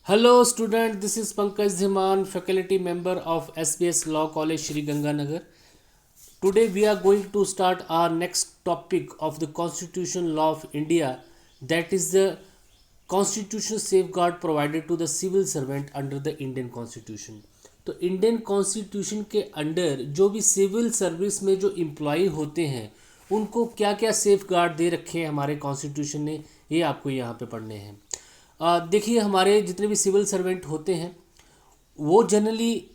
Hello student, this is Pankaj Dhiman, faculty member of SBS Law College Shri Ganganagar. Today we are going to start our next topic of the Constitution Law of India, that is the constitutional safeguard provided to the civil servant under the Indian Constitution. तो Indian constitution के under जो भी civil service में जो employ होते हैं उनको क्या क्या सेफ गार्ड दे रखे हैं हमारे कॉन्स्टिट्यूशन ने, ये आपको यहाँ पे पढ़ने हैं। देखिए, हमारे जितने भी सिविल सर्वेंट होते हैं वो जनरली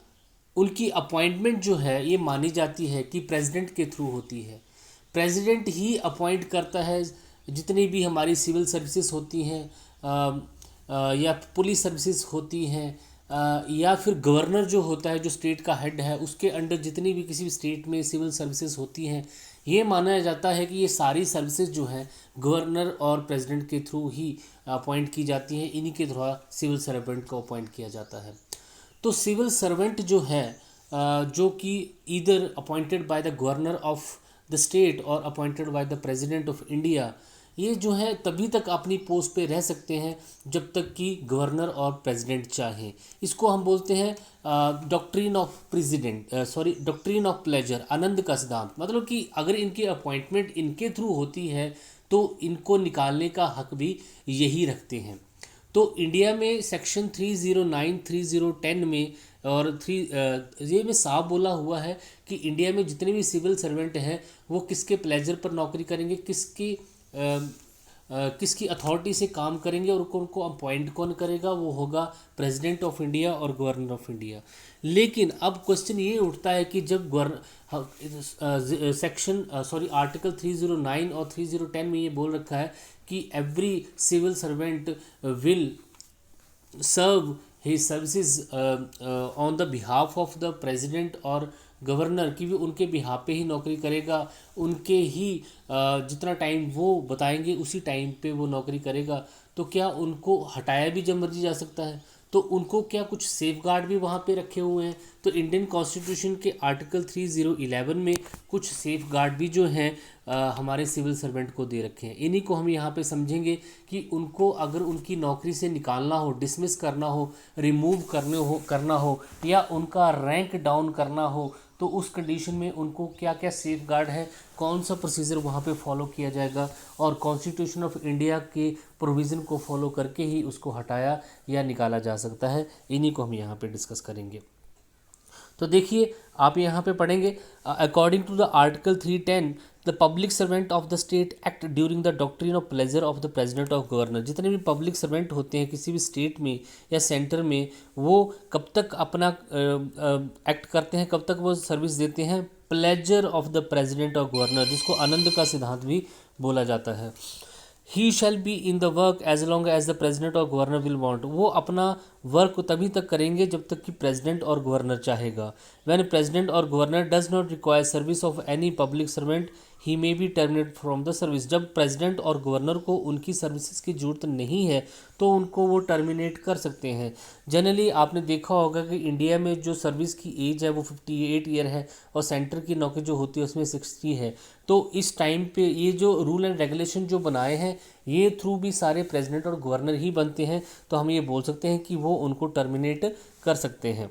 उनकी अपॉइंटमेंट जो है ये मानी जाती है कि प्रेसिडेंट के थ्रू होती है। प्रेसिडेंट ही अपॉइंट करता है जितनी भी हमारी सिविल सर्विसेज होती हैं, या पुलिस सर्विसेज होती हैं, या फिर गवर्नर जो होता है जो स्टेट का हेड है उसके अंडर जितनी भी किसी भी स्टेट में सिविल सर्विसेज होती हैं, ये माना जाता है कि ये सारी सर्विसेज जो हैं गवर्नर और प्रेसिडेंट के थ्रू ही अपॉइंट की जाती हैं। इन्हीं के द्वारा सिविल सर्वेंट को अपॉइंट किया जाता है। तो सिविल सर्वेंट जो है जो कि either appointed by the governor of the state और appointed by the president of India, ये जो है तभी तक अपनी पोस्ट पे रह सकते हैं जब तक कि गवर्नर और प्रेसिडेंट चाहें। इसको हम बोलते हैं doctrine of president, doctrine of pleasure, आनंद का सिद्धांत। मतलब कि अगर इनकी अपॉइंटमेंट इनके थ्रू होती है तो इनको निकालने का हक भी यही रखते हैं। तो इंडिया में सेक्शन 309, 3010 में और ये में साफ बोला हुआ है कि इंडिया में जितने भी सिविल सर्वेंट हैं वो किसके प्लेजर पर नौकरी करेंगे, किसकी अथॉरिटी से काम करेंगे, और उनको अपॉइंट कौन करेगा, वो होगा प्रेसिडेंट ऑफ इंडिया और गवर्नर ऑफ इंडिया। लेकिन अब क्वेश्चन ये उठता है कि जब आर्टिकल 309 और 3010 में ये बोल रखा है कि every civil servant will serve his services on the behalf of the president और गवर्नर की भी उनके बिहाफ पे ही नौकरी करेगा, उनके ही जितना टाइम वो बताएंगे उसी टाइम पे वो नौकरी करेगा। तो क्या उनको हटाया भी जब मर्जी जा सकता है? तो उनको क्या कुछ सेफ गार्ड भी वहाँ पे रखे हुए हैं? तो इंडियन कॉन्स्टिट्यूशन के आर्टिकल 3011 में कुछ सेफ गार्ड भी जो हैं हमारे सिविल सर्वेंट को दे रखे हैं। इन्हीं को हम यहाँ पे समझेंगे कि उनको अगर उनकी नौकरी से निकालना हो, डिसमिस करना हो, रिमूव करना हो या उनका रैंक डाउन करना हो, तो उस कंडीशन में उनको क्या क्या सेफ गार्ड है, कौन सा प्रोसीजर वहाँ पे फॉलो किया जाएगा, और कॉन्स्टिट्यूशन ऑफ इंडिया के प्रोविज़न को फॉलो करके ही उसको हटाया या निकाला जा सकता है। इन्हीं को हम यहाँ पे डिस्कस करेंगे। तो देखिए, आप यहाँ पे पढ़ेंगे according to the article 310 the public servant of the state act during the doctrine of pleasure of the president of governor. जितने भी पब्लिक सर्वेंट होते हैं किसी भी स्टेट में या सेंटर में, वो कब तक अपना एक्ट करते हैं, कब तक वो सर्विस देते हैं? Pleasure of the president of governor, जिसको आनंद का सिद्धांत भी बोला जाता है। He shall be in the work as long as the president और गवर्नर विल वांट। वो अपना वर्क तभी तक करेंगे जब तक कि प्रेसिडेंट और गवर्नर चाहेगा। व्हेन प्रेसिडेंट और governor does not require service of any public servant he may be terminate from the service. जब प्रेसिडेंट और गवर्नर को उनकी सर्विसेज की ज़रूरत नहीं है तो उनको वो टर्मिनेट कर सकते हैं। जनरली आपने देखा होगा कि इंडिया में जो सर्विस की एज है वो 58 ईयर है और सेंटर की नौकरी जो होती है उसमें 60 है। तो इस टाइम पे ये जो रूल एंड रेगुलेशन जो बनाए हैं ये थ्रू भी सारे प्रेसिडेंट और गवर्नर ही बनते हैं, तो हम ये बोल सकते हैं कि वो उनको टर्मिनेट कर सकते हैं।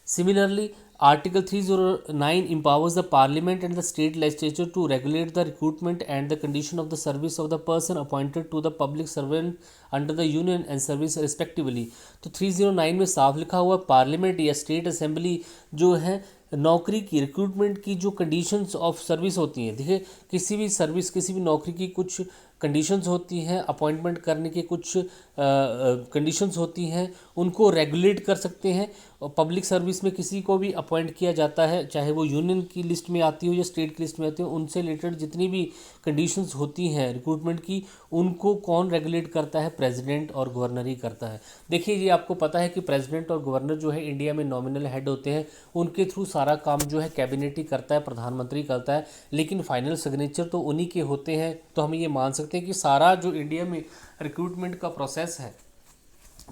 Similarly, Article 309 empowers the Parliament and the state legislature to regulate the recruitment and the condition of the service of the person appointed to the public servant under the union and service respectively। तो 309 में साफ लिखा हुआ parliament या state assembly जो है नौकरी की रिक्रूटमेंट की जो कंडीशंस ऑफ सर्विस होती हैं। देखिए, किसी भी सर्विस, किसी भी नौकरी की कुछ कंडीशंस होती हैं, अपॉइंटमेंट करने के कुछ कंडीशंस होती हैं, उनको रेगुलेट कर सकते हैं। और पब्लिक सर्विस में किसी को भी अपॉइंट किया जाता है, चाहे वो यूनियन की लिस्ट में आती हो या स्टेट की लिस्ट में आती हो, उनसे रिलेटेड जितनी भी कंडीशंस होती हैं रिक्रूटमेंट की, उनको कौन रेगुलेट करता है? प्रेसिडेंट और गवर्नर ही करता है। देखिए, ये आपको पता है कि प्रेसिडेंट और गवर्नर जो है इंडिया में नॉमिनल हेड होते हैं, उनके थ्रू सारा काम जो है कैबिनेट ही करता है, प्रधानमंत्री करता है, लेकिन फाइनल सिग्नेचर तो उन्हीं के होते हैं। तो हम ये मान सकते हैं कि सारा जो इंडिया में रिक्रूटमेंट का प्रोसेस है,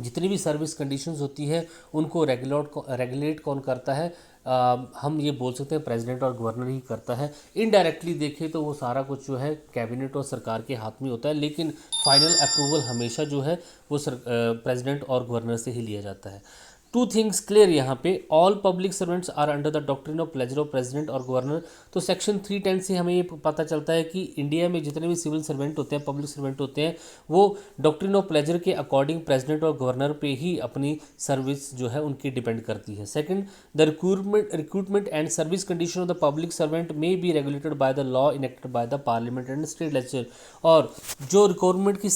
जितनी भी सर्विस कंडीशंस होती है, उनको रेगुलेट कौन करता है? हम ये बोल सकते हैं प्रेसिडेंट और गवर्नर ही करता है। इनडायरेक्टली देखें तो वो सारा कुछ जो है कैबिनेट और सरकार के हाथ में होता है, लेकिन फाइनल अप्रूवल हमेशा जो है वो प्रेसिडेंट और गवर्नर से ही लिया जाता है। टू थिंग्स क्लियर यहाँ पे, all public servants are under the doctrine of pleasure of president और गवर्नर। तो सेक्शन 310 से हमें ये पता चलता है कि इंडिया में जितने भी सिविल सर्वेंट होते हैं, पब्लिक सर्वेंट होते हैं, वो डॉक्ट्रिन ऑफ प्लेजर के अकॉर्डिंग प्रेसिडेंट और गवर्नर पे ही अपनी सर्विस जो है उनकी डिपेंड करती है। Second, the recruitment and service condition of the public servant may be regulated by the law enacted by the parliament and state legislature. और जो रिक्रूटमेंट की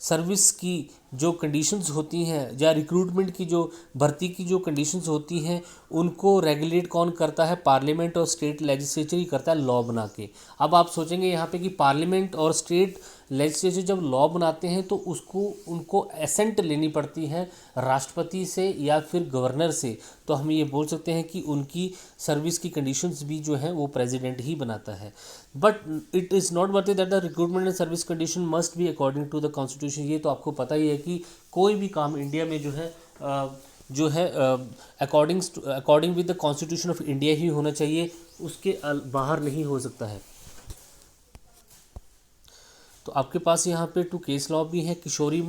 सर्विस की जो कंडीशंस होती हैं या रिक्रूटमेंट की जो भर्ती की जो कंडीशंस होती हैं उनको रेगुलेट कौन करता है? पार्लियामेंट और स्टेट लेजिस्लेचर ही करता है लॉ बना के। अब आप सोचेंगे यहाँ पे कि पार्लियामेंट और स्टेट लेजिस्लेचर जब लॉ बनाते हैं तो उनको एसेंट लेनी पड़ती है राष्ट्रपति से या फिर गवर्नर से। तो हम ये बोल सकते हैं कि उनकी सर्विस की कंडीशंस भी जो है वो प्रेसिडेंट ही बनाता है। But it is not worth that the recruitment and service condition must be according to the constitution. ये तो आपको पता ही है कि कोई भी काम इंडिया में जो है according with the constitution of India ही होना चाहिए, उसके बाहर नहीं हो सकता है। तो आपके पास यहाँ पे 2 केस लॉ भी हैं। Kishori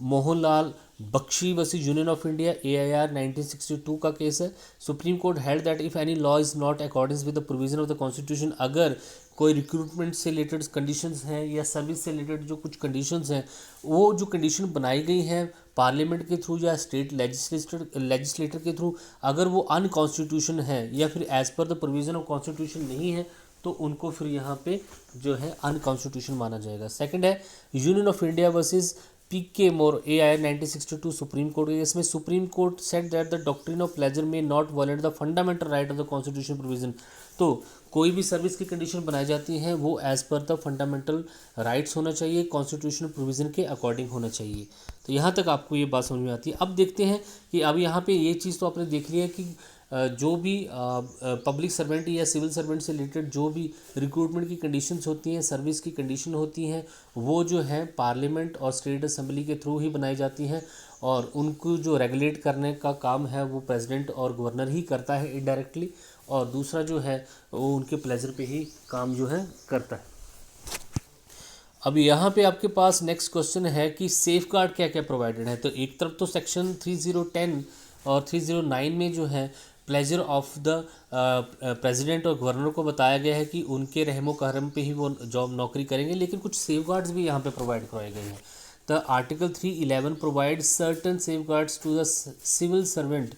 Mohanlal Bakshi versus union of India AIR 1962 का केस है। Supreme court held that if any law is not according with the provision of the constitution, अगर कोई रिक्रूटमेंट से रिलेटेड कंडीशंस हैं या सर्विस से रिलेटेड जो कुछ कंडीशंस हैं, वो जो कंडीशन बनाई गई हैं पार्लियामेंट के थ्रू या स्टेट लेजिस्लेटर के थ्रू, अगर वो अनकॉन्स्टिट्यूशन है या फिर as per the provision of constitution नहीं है, तो उनको फिर यहाँ पे जो है अनकॉन्स्टिट्यूशन माना जाएगा। सेकंड है union of India versus PK More AIR 1962 supreme court. इसमें supreme court said that the doctrine of pleasure may not violate the fundamental right of the constitution provision. तो कोई भी सर्विस की कंडीशन बनाई जाती है वो as per the fundamental rights होना चाहिए, कॉन्स्टिट्यूशनल प्रोविजन के अकॉर्डिंग होना चाहिए। तो यहाँ तक आपको ये बात समझ में आती है। अब देखते हैं कि अब यहाँ पे ये चीज़ तो आपने देख लिया कि जो भी पब्लिक सर्वेंट या सिविल सर्वेंट से रिलेटेड जो भी रिक्रूटमेंट की कंडीशंस होती हैं, सर्विस की कंडीशन होती हैं, वो जो है पार्लियामेंट और स्टेट असेंबली के थ्रू ही बनाई जाती हैं, और उनको जो रेगुलेट करने का काम है वो प्रेसिडेंट और गवर्नर ही करता है इनडायरेक्टली, और दूसरा जो है वो उनके प्लेजर पे ही काम जो है करता है। अब यहाँ पे आपके पास नेक्स्ट क्वेश्चन है कि सेफ गार्ड क्या क्या प्रोवाइडेड है। तो एक तरफ तो सेक्शन 3010 और 309 में जो है प्लेजर ऑफ द प्रेसिडेंट और गवर्नर को बताया गया है कि उनके रहमो करम पे ही वो जॉब नौकरी करेंगे, लेकिन कुछ सेफ गार्ड्स भी यहाँ पे प्रोवाइड करवाए गए हैं। The article 311 provide certain safeguards to the civil servant.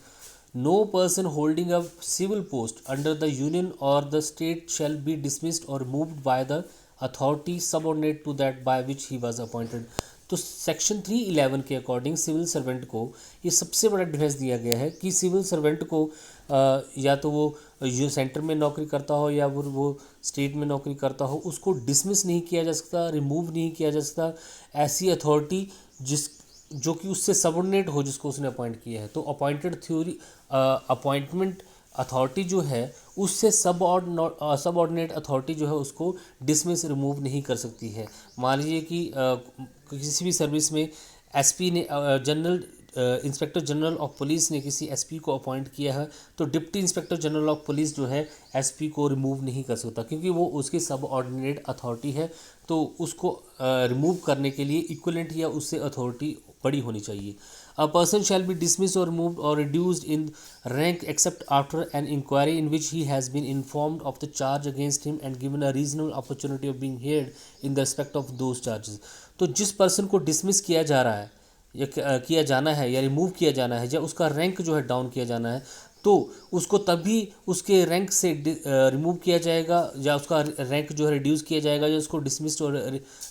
No person holding a civil post under the union और the state shall be dismissed और moved by the authority subordinate to that by which he was appointed. तो section 311 के according civil servant को ये सबसे बड़ा defence दिया गया है कि सिविल सर्वेंट को या तो वो सेंटर में नौकरी करता हो या वो स्टेट में नौकरी करता हो, उसको डिसमिस नहीं किया जा सकता, रिमूव नहीं किया जा सकता ऐसी अथॉरिटी जो कि उससे सबऑर्डिनेट हो, जिसको उसने अपॉइंट किया है। तो अपॉइंटमेंट अथॉरिटी जो है उससे सबऑर्डिनेट अथॉरिटी जो है उसको डिसमिस रिमूव नहीं कर सकती है। मान लीजिए कि किसी भी सर्विस में SP ने इंस्पेक्टर जनरल ऑफ पुलिस ने किसी SP को अपॉइंट किया है, तो deputy inspector general of police जो है SP को रिमूव नहीं कर सकता, क्योंकि वो उसकी सबऑर्डिनेट अथॉरिटी है। तो उसको रिमूव करने के लिए इक्विवेलेंट या उससे अथॉरिटी बड़ी होनी चाहिए। A person shall be dismissed or removed or reduced in rank except after an inquiry in which he has been informed of the charge against him and given a reasonable opportunity of being heard in the respect of those charges। तो जिस person को dismiss किया जा रहा है या किया जाना है या रिमूव किया जाना है या उसका रैंक जो है डाउन किया जाना है, तो उसको तभी उसके रैंक से रिमूव किया जाएगा या उसका रैंक जो है रिड्यूस किया जाएगा या उसको डिसमिस्ड और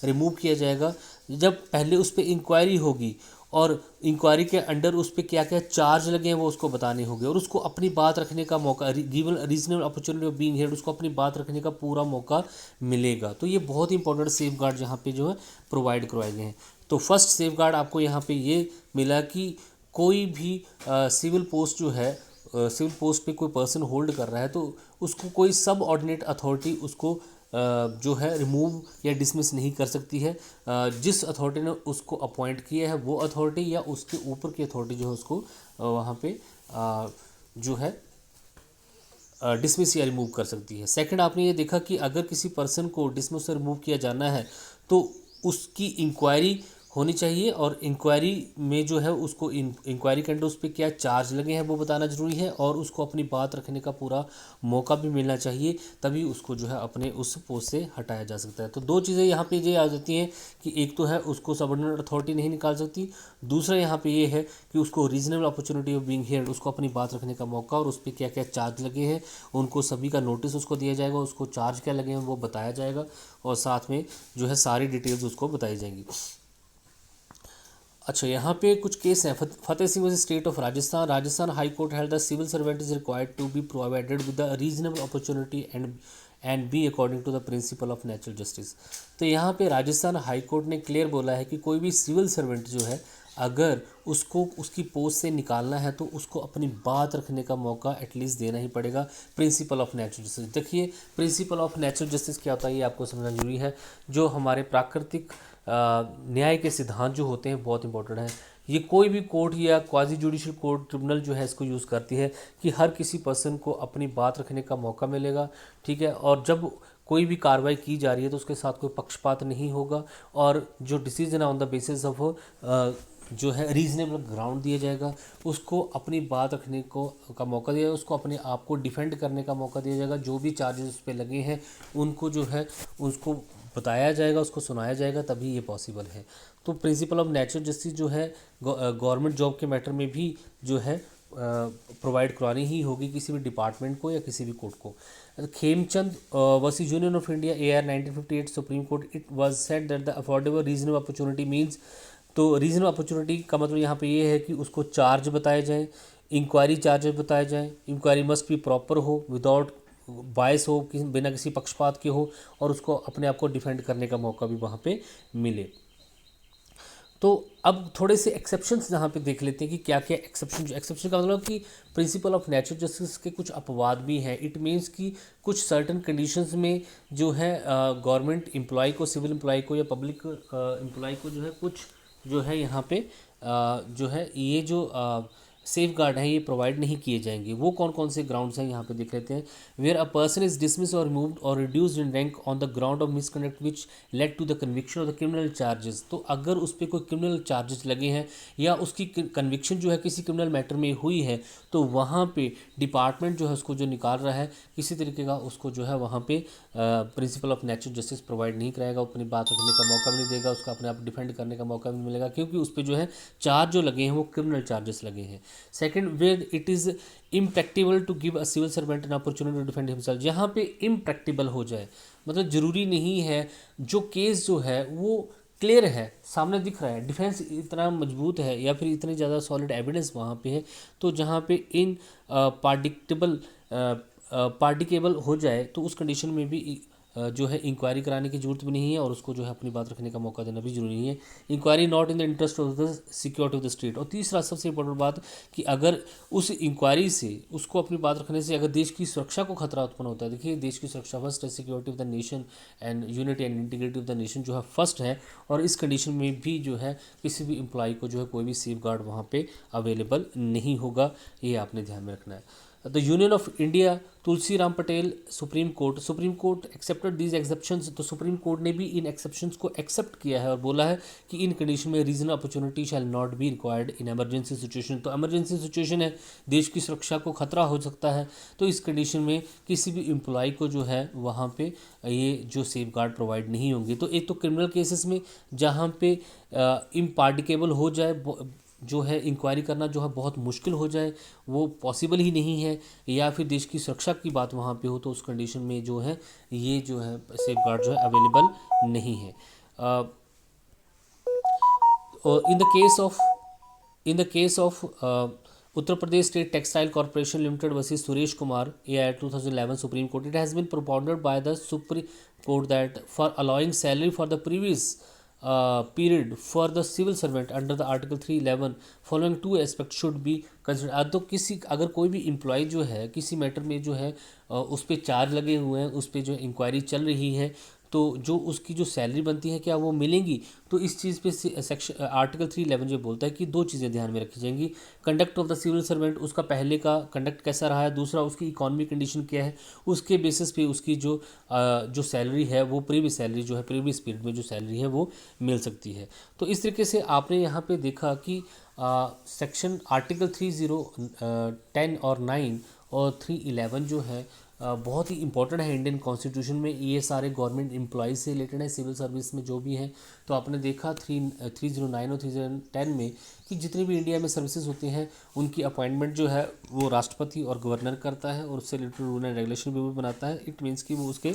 रिमूव किया जाएगा जब पहले उस पर इंक्वायरी होगी, और इंक्वायरी के अंडर उस पर क्या क्या चार्ज लगे हैं वो उसको बताने होंगे, और उसको अपनी बात रखने का मौका, given reasonable opportunity of being heard, उसको अपनी बात रखने का पूरा मौका मिलेगा। तो ये बहुत इंपॉर्टेंट सेफ गार्ड यहाँ पे जो है प्रोवाइड करवाए गए हैं। तो फर्स्ट सेफ गार्ड आपको यहाँ पे ये मिला कि कोई भी सिविल पोस्ट जो है, सिविल पोस्ट पे कोई पर्सन होल्ड कर रहा है तो उसको कोई सब ऑर्डिनेट अथॉरिटी उसको जो है रिमूव या डिसमिस नहीं कर सकती है। जिस अथॉरिटी ने उसको अपॉइंट किया है वो अथॉरिटी या उसके ऊपर की अथॉरिटी जो है उसको वहाँ पे जो है डिसमिस या रिमूव कर सकती है। सेकंड, आपने ये देखा कि अगर किसी पर्सन को डिसमिस से रिमूव किया जाना है तो उसकी इंक्वायरी होनी चाहिए, और इंक्वायरी में जो है उसको इंक्वायरी के अंदर उस पर क्या चार्ज लगे हैं वो बताना ज़रूरी है, और उसको अपनी बात रखने का पूरा मौका भी मिलना चाहिए, तभी उसको जो है अपने उस पोस्ट से हटाया जा सकता है। तो दो चीज़ें यहाँ पे ये आ जाती हैं कि एक तो है उसको सबऑर्डिनेट अथॉरिटी नहीं निकाल सकती, दूसरा यहाँ पे ये है कि उसको reasonable opportunity of being heard, उसको अपनी बात रखने का मौका, और उस पर क्या क्या चार्ज लगे हैं उनको सभी का नोटिस उसको दिया जाएगा, उसको चार्ज क्या लगे हैं वो बताया जाएगा, और साथ में जो है सारी डिटेल्स उसको बताई जाएंगी। अच्छा, यहाँ पे कुछ केस हैं। Fateh Singh versus state of Rajasthan. Rajasthan high court held the civil servant is required to be provided with the reasonable opportunity and be according to the principle of natural justice. तो यहाँ पे राजस्थान हाई कोर्ट ने क्लियर बोला है कि कोई भी सिविल सर्वेंट जो है अगर उसको उसकी पोस्ट से निकालना है तो उसको अपनी बात रखने का मौका एटलीस्ट देना ही पड़ेगा, प्रिंसिपल ऑफ नेचुरल जस्टिस। देखिए, प्रिंसिपल ऑफ नेचुरल जस्टिस क्या होता है ये आपको समझना जरूरी है। जो हमारे प्राकृतिक न्याय के सिद्धांत जो होते हैं बहुत इंपॉर्टेंट है। ये कोई भी कोर्ट या क्वाजी जुडिशियल कोर्ट ट्रिब्यूनल जो है इसको यूज़ करती है कि हर किसी पर्सन को अपनी बात रखने का मौका मिलेगा, ठीक है, और जब कोई भी कार्रवाई की जा रही है तो उसके साथ कोई पक्षपात नहीं होगा, और जो डिसीजन है ऑन द बेसिस ऑफ जो है रीजनेबल ग्राउंड दिया जाएगा, उसको अपनी बात रखने को का मौका दिया जाएगा, उसको अपने आप को डिफेंड करने का मौका दिया जाएगा, जो भी चार्जेस उस पर लगे हैं उनको जो है उसको बताया जाएगा, उसको सुनाया जाएगा, तभी ये पॉसिबल है। तो प्रिंसिपल ऑफ नेचुरल जस्टिस जो है गवर्नमेंट जॉब के मैटर में भी जो है प्रोवाइड करवानी ही होगी किसी भी डिपार्टमेंट को या किसी भी कोर्ट को। Khemchand versus union of India AR 1958 supreme court, it was said that the affordable reasonable opportunity means, तो रीजनेबल अपॉर्चुनिटी का मतलब यहाँ पे ये है कि उसको चार्ज बताए जाएँ, इंक्वायरी चार्जेस बताए जाएँ, इंक्वायरी मस्ट भी प्रॉपर हो, विदाउट बायस हो, बिना किसी पक्षपात के हो, और उसको अपने आप को डिफेंड करने का मौका भी वहाँ पे मिले। तो अब थोड़े से एक्सेप्शंस यहाँ पे देख लेते हैं कि क्या क्या एक्सेप्शन का मतलब कि प्रिंसिपल ऑफ नेचुरल जस्टिस के कुछ अपवाद भी हैं। इट मीन्स कि कुछ सर्टन कंडीशंस में जो है गवर्नमेंट एम्प्लॉय को, सिविल एम्प्लॉय को या पब्लिक एम्प्लॉय को जो है कुछ जो है यहाँ पे जो है ये जो सेफ गार्ड हैं ये प्रोवाइड नहीं किए जाएंगे। वो कौन कौन से ग्राउंड्स हैं यहाँ पे देख लेते हैं। Where a person is dismiss और रिमूव्ड और reduced in rank on the ground of misconduct which led to the conviction of the criminal charges. तो अगर उस पर कोई क्रिमिनल चार्जेस लगे हैं या उसकी कन्विक्शन जो है किसी क्रिमिनल मैटर में हुई है, तो वहाँ पे डिपार्टमेंट जो है उसको जो निकाल रहा है किसी तरीके का उसको जो है वहाँ पे principal of natural justice provide नहीं कराएगा, अपनी बात रखने का मौका भी नहीं देगा, उसको अपने आप डिफेंड करने का मौका भी नहीं मिलेगा, क्योंकि उस पर जो है चार्ज जो लगे हैं वो क्रिमिनल चार्जेस लगे हैं। Second, where it is impracticable to give a civil servant an opportunity to defend himself. जहाँ पे इम्प्रैक्टिबल हो जाए, मतलब ज़रूरी नहीं है, जो केस जो है वो क्लियर है, सामने दिख रहा है, डिफेंस इतना मजबूत है या फिर इतनी ज़्यादा सॉलिड एविडेंस वहाँ पे है, तो जहाँ पे इन पार्टिकेबल हो जाए तो उस कंडीशन में भी जो है इंक्वायरी कराने की जरूरत भी नहीं है, और उसको जो है अपनी बात रखने का मौका देना भी जरूरी नहीं है। Inquiry not in the interest of the security of the state. और तीसरा सबसे इंपॉर्टेंट बात कि अगर उस इंक्वायरी से, उसको अपनी बात रखने से अगर देश की सुरक्षा को खतरा उत्पन्न होता है, देखिए देश की सुरक्षा फर्स्ट है, security of the nation and unity and integrity of the nation जो है फर्स्ट है, और इस कंडीशन में भी जो है किसी भी एम्प्लॉय को जो है कोई भी सेफ गार्ड वहाँ पे अवेलेबल नहीं होगा, ये आपने ध्यान में रखना है। The union of India, Tulsi Ram Patel supreme court accepted these exceptions. तो सुप्रीम कोर्ट ने भी इन एक्सेप्शंस को एक्सेप्ट किया है और बोला है कि इन कंडीशन में regional opportunity shall not be required in emergency situation. तो एमरजेंसी सिचुएशन है, देश की सुरक्षा को खतरा हो सकता है, तो इस कंडीशन में किसी भी एम्प्लॉय को जो है वहाँ पे ये जो सेफ गार्ड प्रोवाइड नहीं होंगे। तो एक तो क्रिमिनल केसेस में जहाँ पे इम्पार्टिकेबल हो जाए, जो है इंक्वायरी करना जो है बहुत मुश्किल हो जाए, वो पॉसिबल ही नहीं है, या फिर देश की सुरक्षा की बात वहाँ पे हो, तो उस कंडीशन में जो है ये जो है सेफ गार्ड जो है अवेलेबल नहीं है। और in the case of Uttar Pradesh state textile corporation limited versus Suresh Kumar AR 2011 supreme court, it has been propounded by the supreme court that for allowing salary for the previous period for the civil servant under the article 311 following two aspects should be considered। तो अगर कोई भी employ जो है किसी matter में जो है उस पर चार्ज लगे हुए हैं, उस पर जो इंक्वायरी चल रही है, तो जो उसकी जो सैलरी बनती है क्या वो मिलेंगी। तो इस चीज़ पे सेक्शन आर्टिकल 311 जो बोलता है कि दो चीज़ें ध्यान में रखी जाएंगी, conduct of the civil servant, उसका पहले का कंडक्ट कैसा रहा है, दूसरा उसकी इकॉनमी कंडीशन क्या है, उसके बेसिस पे उसकी जो सैलरी है वो प्रीवियस सैलरी जो है प्रीवियस पीरियड में जो सैलरी है वो मिल सकती है। तो इस तरीके से आपने यहाँ पे देखा कि सेक्शन आर्टिकल 10 और 9 और 311 जो है बहुत ही इंपॉर्टेंट है इंडियन कॉन्स्टिट्यूशन में। ये सारे गवर्नमेंट एम्प्लॉयज़ से रिलेटेड है, सिविल सर्विस में जो भी हैं। तो आपने देखा 309 और 310 में कि जितनी भी इंडिया में सर्विसेज होती हैं उनकी अपॉइंटमेंट जो है वो राष्ट्रपति और गवर्नर करता है और उससे रिलेटेड रूल एंड रेगुलेशन भी वो बनाता है। इट मीन्स कि वो उसके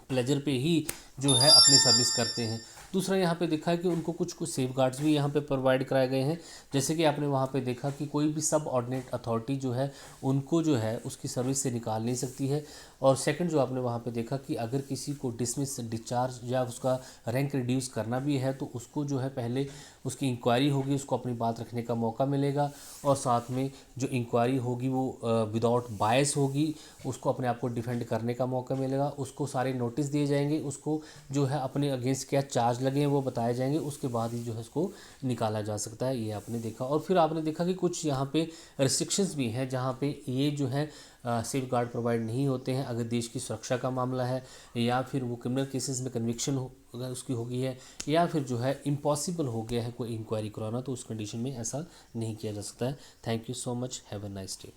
प्लेजर पे ही जो है अपनी सर्विस करते हैं। दूसरा यहाँ पे देखा है कि उनको कुछ कुछ सेफ गार्ड्स भी यहाँ पे प्रोवाइड कराए गए हैं, जैसे कि आपने वहाँ पे देखा कि कोई भी सब ऑर्डिनेट अथॉरिटी जो है उनको जो है उसकी सर्विस से निकाल नहीं सकती है। और सेकंड जो आपने वहाँ पे देखा कि अगर किसी को डिसमिस, डिस्चार्ज या उसका रैंक रिड्यूस करना भी है तो उसको जो है पहले उसकी इंक्वायरी होगी, उसको अपनी बात रखने का मौका मिलेगा और साथ में जो इंक्वायरी होगी वो विदाउट बायस होगी, उसको अपने आप को डिफेंड करने का मौका मिलेगा, उसको सारे नोटिस दिए जाएंगे, उसको जो है अपने अगेंस्ट क्या चार्ज लगे हैं वो बताए जाएंगे, उसके बाद ही जो है उसको निकाला जा सकता है। ये आपने देखा। और फिर आपने देखा कि कुछ यहाँ पे रिस्ट्रिक्शंस भी हैं जहाँ पे ये जो है सेफ गार्ड प्रोवाइड नहीं होते हैं अगर देश की सुरक्षा का मामला है या फिर वो क्रिमिनल केसेस में कन्विक्शन अगर उसकी हो गई है या फिर जो है इम्पॉसिबल हो गया है कोई इंक्वायरी कराना, तो उस कंडीशन में ऐसा नहीं किया जा सकता है। Thank you so much, have a nice day.